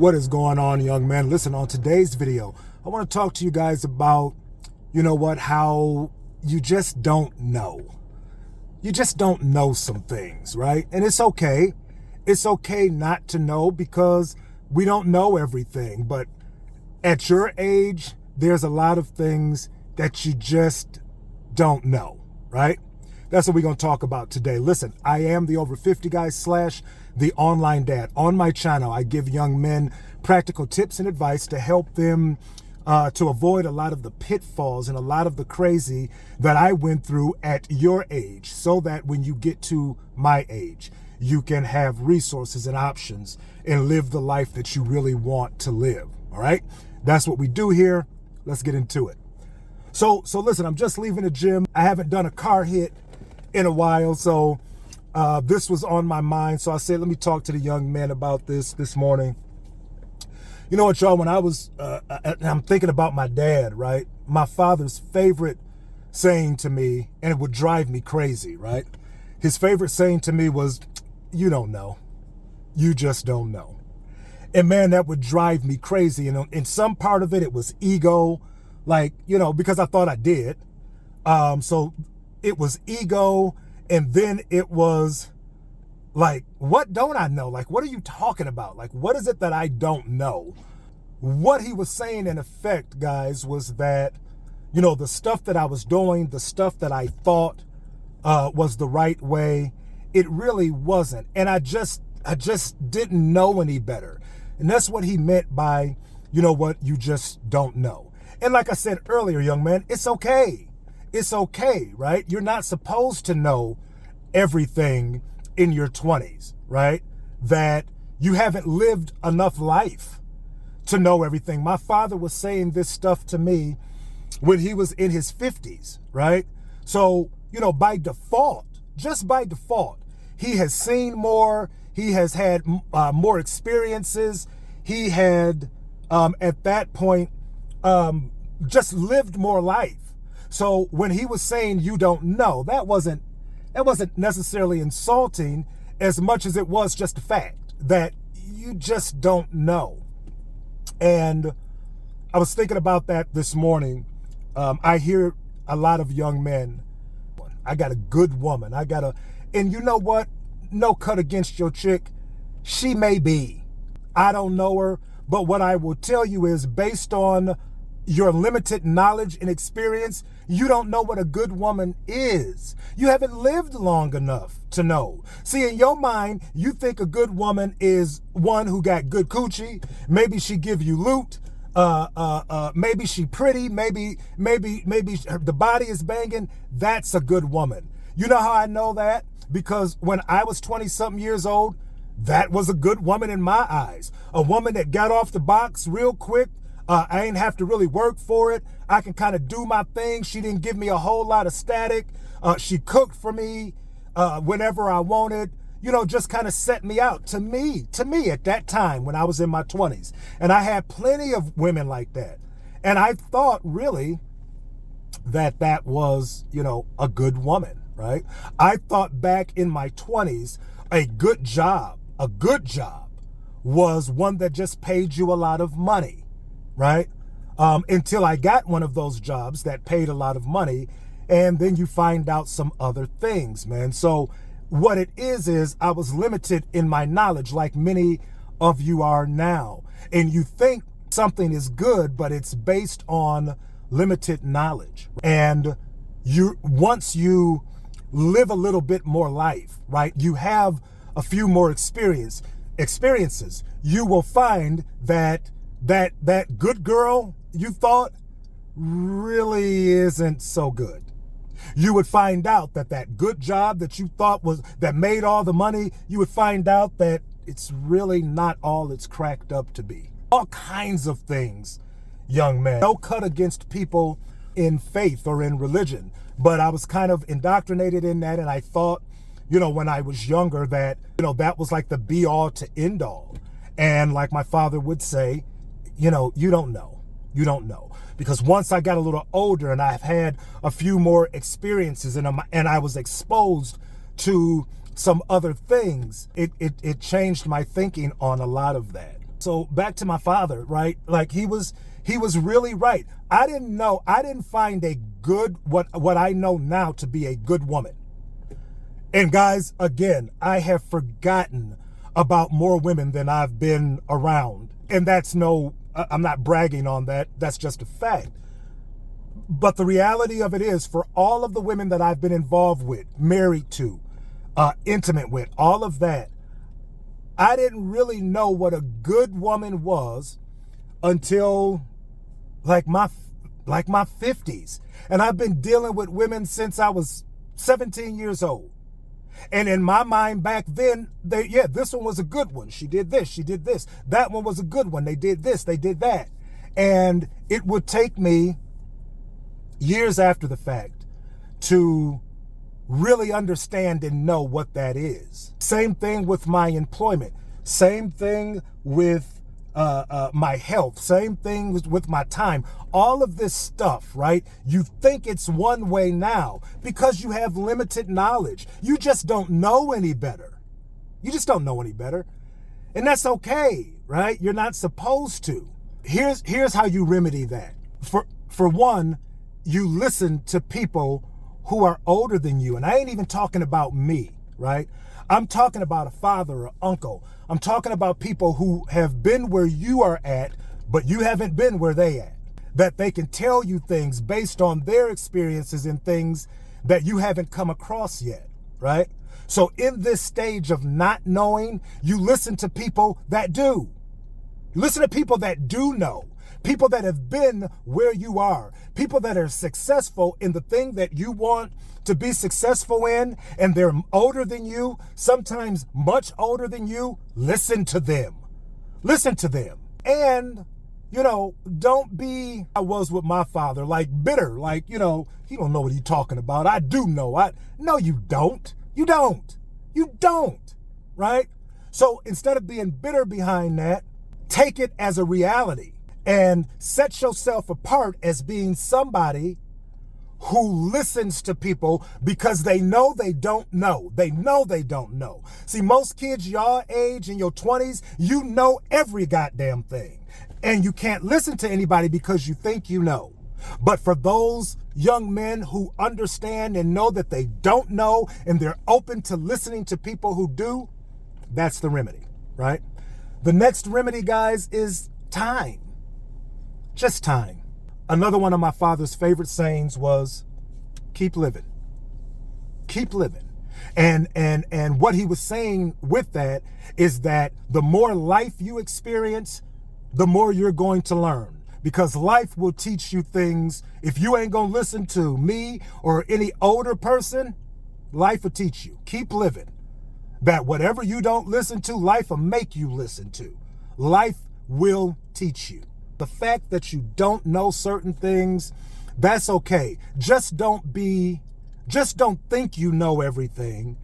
What is going on, young man? Listen, on today's video, I want to talk to you guys about, how you just don't know. You just don't know some things, right? And it's okay. It's okay not to know because we don't know everything. But at your age, there's a lot of things that you just don't know, right? That's what we're going to talk about today. Listen, I am the Over 50 Guy / the Online Dad. On my channel, I give young men practical tips and advice to help them to avoid a lot of the pitfalls and a lot of the crazy that I went through at your age, so that when you get to my age, you can have resources and options and live the life that you really want to live. All right? That's what we do here. Let's get into it. So listen, I'm just leaving the gym. I haven't done a car hit in a while, so this was on my mind. So I said, let me talk to the young men about this morning. You know what, y'all, when I was, I'm thinking about my dad, right? My father's favorite saying to me, and it would drive me crazy, right? His favorite saying to me was, you don't know. You just don't know. And man, that would drive me crazy. And in some part of it, it was ego, like, because I thought I did. So it was ego. And then it was like, what don't I know? Like, what are you talking about? Like, what is it that I don't know? What he was saying, in effect, guys, was that, the stuff that I was doing, the stuff that I thought was the right way, it really wasn't. And I just didn't know any better. And that's what he meant by, what you just don't know. And like I said earlier, young man, it's okay. It's okay, right? You're not supposed to know everything in your 20s, right? That you haven't lived enough life to know everything. My father was saying this stuff to me when he was in his 50s, right? So, by default, just by default, he has seen more. He has had more experiences. He had, at that point, just lived more life. So when he was saying you don't know, that wasn't necessarily insulting as much as it was just a fact that you just don't know. And I was thinking about that this morning. I hear a lot of young men, I got a good woman. And you know what? No cut against your chick. She may be. I don't know her. But what I will tell you is, based on your limited knowledge and experience, you don't know what a good woman is. You haven't lived long enough to know. See, in your mind, you think a good woman is one who got good coochie. Maybe she give you loot. Maybe she pretty. Maybe the body is banging. That's a good woman. You know how I know that? Because when I was 20-something years old, that was a good woman in my eyes. A woman that got off the box real quick. I ain't have to really work for it. I can kind of do my thing. She didn't give me a whole lot of static. She cooked for me whenever I wanted, just kind of set me out. To me at that time when I was in my 20s. And I had plenty of women like that. And I thought really that was, a good woman, right? I thought back in my 20s, a good job was one that just paid you a lot of money. Right? Until I got one of those jobs that paid a lot of money, and then you find out some other things, man. So what it is I was limited in my knowledge, like many of you are now. And you think something is good, but it's based on limited knowledge. And once you live a little bit more life, right? You have a few more experiences. You will find that good girl you thought really isn't so good. You would find out that good job that you thought that made all the money, you would find out that it's really not all it's cracked up to be. All kinds of things, young man. No cut against people in faith or in religion, but I was kind of indoctrinated in that, and I thought, when I was younger, that, that was like the be all to end all. And like my father would say, you don't know. You don't know. Because once I got a little older and I've had a few more experiences and I was exposed to some other things, it changed my thinking on a lot of that. So back to my father, right? Like he was really right. I didn't find a good, what I know now to be a good woman. And guys, again, I have forgotten about more women than I've been around. And that's I'm not bragging on that. That's just a fact. But the reality of it is, for all of the women that I've been involved with, married to, intimate with, all of that, I didn't really know what a good woman was until like my 50s. And I've been dealing with women since I was 17 years old. And in my mind back then, this one was a good one. She did this, she did this. That one was a good one. They did this, they did that. And it would take me years after the fact to really understand and know what that is. Same thing with my employment. Same thing with my health. Same thing with my time. All of this stuff, right? You think it's one way now because you have limited knowledge. You just don't know any better. You just don't know any better. And that's okay, right? You're not supposed to. Here's how you remedy that. For one, you listen to people who are older than you. And I ain't even talking about me, right? I'm talking about a father or uncle. I'm talking about people who have been where you are at, but you haven't been where they at. That they can tell you things based on their experiences and things that you haven't come across yet, right? So in this stage of not knowing, you listen to people that do. You listen to people that do know. People that have been where you are, people that are successful in the thing that you want to be successful in, and they're older than you, sometimes much older than you. Listen to them. Listen to them. And, don't be, I was with my father, like bitter, like, he don't know what he's talking about. I do know. No, you don't. You don't. You don't. Right? So instead of being bitter behind that, take it as a reality. And set yourself apart as being somebody who listens to people because they know they don't know. They know they don't know. See, most kids your age, in your 20s, you know every goddamn thing. And you can't listen to anybody because you think you know. But for those young men who understand and know that they don't know, and they're open to listening to people who do, that's the remedy, right? The next remedy, guys, is time. Just time. Another one of my father's favorite sayings was, keep living. Keep living. And what he was saying with that is that the more life you experience, the more you're going to learn. Because life will teach you things. If you ain't gonna listen to me or any older person, life will teach you. Keep living. That whatever you don't listen to, life will make you listen to. Life will teach you. The fact that you don't know certain things, that's okay. Just don't think you know everything.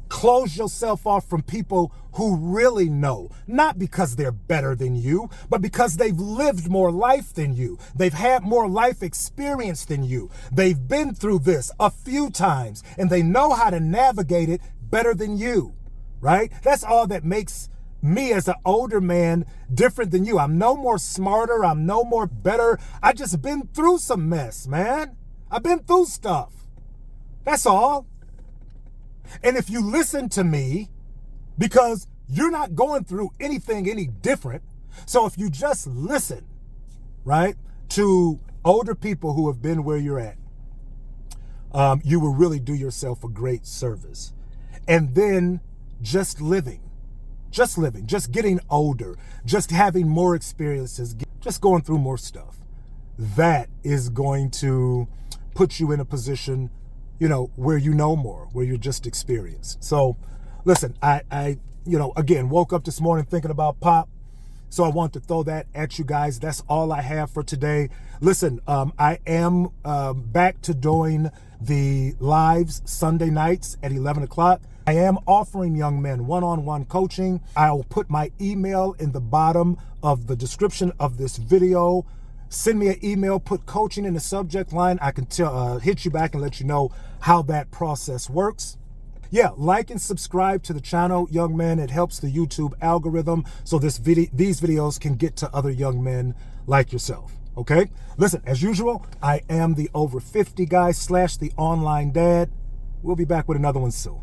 Close yourself off from people who really know, not because they're better than you, but because they've lived more life than you. They've had more life experience than you. They've been through this a few times and they know how to navigate it better than you, right? That's all that makes me as an older man different than you. I'm no more smarter. I'm no more better. I just been through some mess, man. I've been through stuff. That's all. And if you listen to me, because you're not going through anything any different. So if you just listen, right, to older people who have been where you're at, you will really do yourself a great service. And then just living, just getting older, just having more experiences, just going through more stuff. That is going to put you in a position, where you know more, where you're just experienced. So listen, I again, woke up this morning thinking about Pop. So I want to throw that at you guys. That's all I have for today. Listen, I am back to doing the lives Sunday nights at 11 o'clock. I am offering young men one-on-one coaching. I'll put my email in the bottom of the description of this video. Send me an email, put coaching in the subject line. I can hit you back and let you know how that process works. Yeah, like and subscribe to the channel, young men. It helps the YouTube algorithm so these videos can get to other young men like yourself. Okay? Listen, as usual, I am the over 50 guy / the online dad. We'll be back with another one soon.